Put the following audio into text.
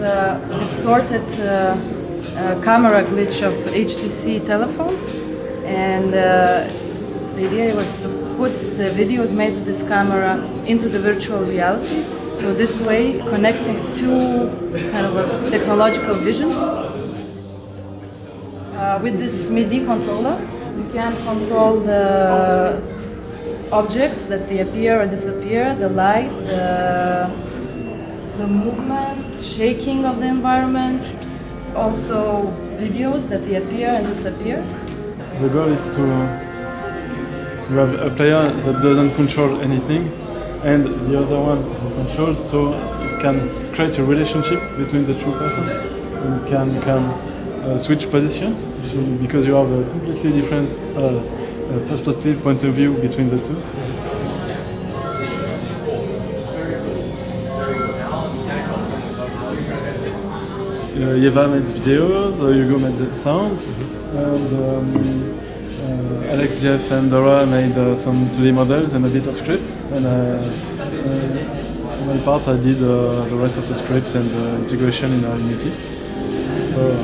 a distorted camera glitch of HTC telephone, and the idea was to put the videos made with this camera into the virtual reality. So this way, connecting two kind of technological visions. With this MIDI controller, you can control the objects that they appear or disappear, the light, the movement, shaking of the environment, also videos that they appear and disappear. The goal is to have a player that doesn't control anything and the other one who controls, so it can create a relationship between the two persons. You can switch position because you have a completely different perspective point of view between the two. Ieva made videos, Hugo made the sound, and Alex, Jeff and Dora made some 2D models and a bit of script, and on my part I did the rest of the scripts and the integration in Unity. So